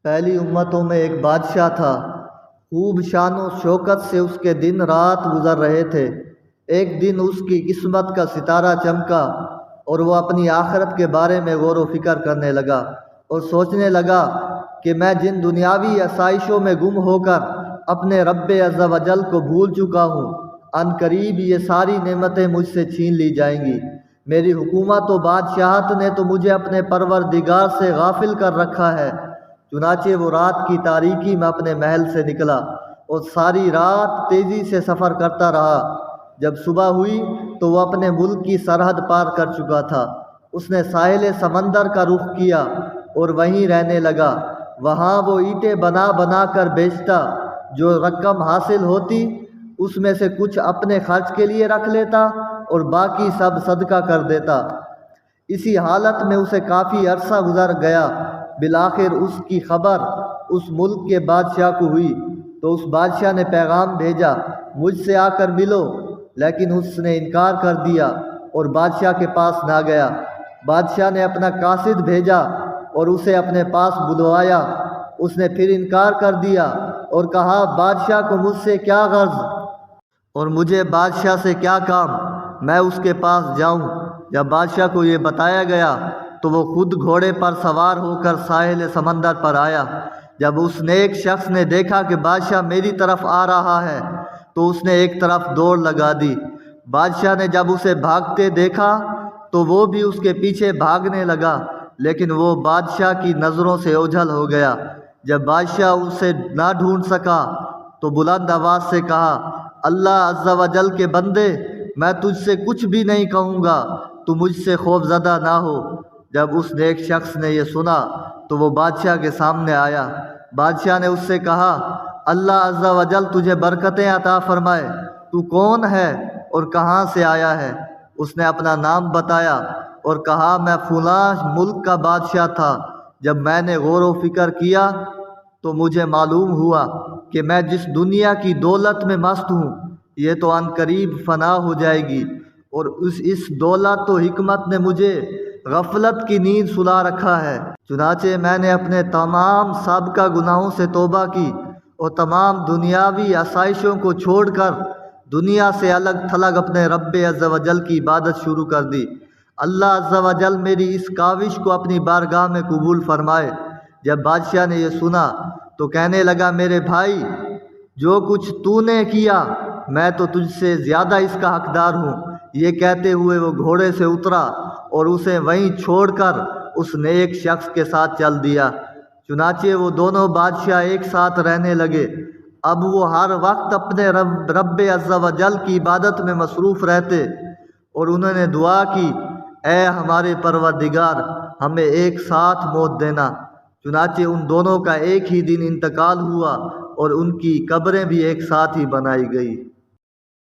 پہلی امتوں میں ایک بادشاہ تھا، خوب شان و شوکت سے اس کے دن رات گزر رہے تھے۔ ایک دن اس کی قسمت کا ستارہ چمکا اور وہ اپنی آخرت کے بارے میں غور و فکر کرنے لگا اور سوچنے لگا کہ میں جن دنیاوی آسائشوں میں گم ہو کر اپنے رب عز و جل کو بھول چکا ہوں، ان قریب یہ ساری نعمتیں مجھ سے چھین لی جائیں گی۔ میری حکومت و بادشاہت نے تو مجھے اپنے پروردگار سے غافل کر رکھا ہے۔ چنانچہ وہ رات کی تاریکی میں اپنے محل سے نکلا اور ساری رات تیزی سے سفر کرتا رہا۔ جب صبح ہوئی تو وہ اپنے ملک کی سرحد پار کر چکا تھا۔ اس نے ساحل سمندر کا رخ کیا اور وہیں رہنے لگا۔ وہاں وہ اینٹیں بنا بنا کر بیچتا، جو رقم حاصل ہوتی اس میں سے کچھ اپنے خرچ کے لیے رکھ لیتا اور باقی سب صدقہ کر دیتا۔ اسی حالت میں اسے کافی عرصہ گزر گیا۔ بالآخر اس کی خبر اس ملک کے بادشاہ کو ہوئی تو اس بادشاہ نے پیغام بھیجا، مجھ سے آ کر ملو، لیکن اس نے انکار کر دیا اور بادشاہ کے پاس نہ گیا۔ بادشاہ نے اپنا قاصد بھیجا اور اسے اپنے پاس بلوایا۔ اس نے پھر انکار کر دیا اور کہا، بادشاہ کو مجھ سے کیا غرض اور مجھے بادشاہ سے کیا کام، میں اس کے پاس جاؤں۔ جب بادشاہ کو یہ بتایا گیا تو وہ خود گھوڑے پر سوار ہو کر ساحل سمندر پر آیا۔ جب اس نیک شخص نے دیکھا کہ بادشاہ میری طرف آ رہا ہے تو اس نے ایک طرف دوڑ لگا دی۔ بادشاہ نے جب اسے بھاگتے دیکھا تو وہ بھی اس کے پیچھے بھاگنے لگا، لیکن وہ بادشاہ کی نظروں سے اوجھل ہو گیا۔ جب بادشاہ اسے نہ ڈھونڈ سکا تو بلند آواز سے کہا، اللہ عز و جل کے بندے، میں تجھ سے کچھ بھی نہیں کہوں گا، تو مجھ سے خوف زدہ نہ ہو۔ جب اس نیک شخص نے یہ سنا تو وہ بادشاہ کے سامنے آیا۔ بادشاہ نے اس سے کہا، اللہ عز و جل تجھے برکتیں عطا فرمائے، تو کون ہے اور کہاں سے آیا ہے؟ اس نے اپنا نام بتایا اور کہا، میں فلاں ملک کا بادشاہ تھا۔ جب میں نے غور و فکر کیا تو مجھے معلوم ہوا کہ میں جس دنیا کی دولت میں مست ہوں، یہ تو ان قریب فنا ہو جائے گی، اور اس دولت و حکمت نے مجھے غفلت کی نیند سلا رکھا ہے۔ چنانچہ میں نے اپنے تمام سابقہ گناہوں سے توبہ کی اور تمام دنیاوی آسائشوں کو چھوڑ کر دنیا سے الگ تھلگ اپنے رب عز و جل کی عبادت شروع کر دی۔ اللہ عز و جل میری اس کاوش کو اپنی بارگاہ میں قبول فرمائے۔ جب بادشاہ نے یہ سنا تو کہنے لگا، میرے بھائی، جو کچھ تو نے کیا میں تو تجھ سے زیادہ اس کا حقدار ہوں۔ یہ کہتے ہوئے وہ گھوڑے سے اترا اور اسے وہیں چھوڑ کر اس نیک شخص کے ساتھ چل دیا۔ چنانچہ وہ دونوں بادشاہ ایک ساتھ رہنے لگے۔ اب وہ ہر وقت اپنے رب عز و جل کی عبادت میں مصروف رہتے اور انہوں نے دعا کی، اے ہمارے پروردگار، ہمیں ایک ساتھ موت دینا۔ چنانچہ ان دونوں کا ایک ہی دن انتقال ہوا اور ان کی قبریں بھی ایک ساتھ ہی بنائی گئی۔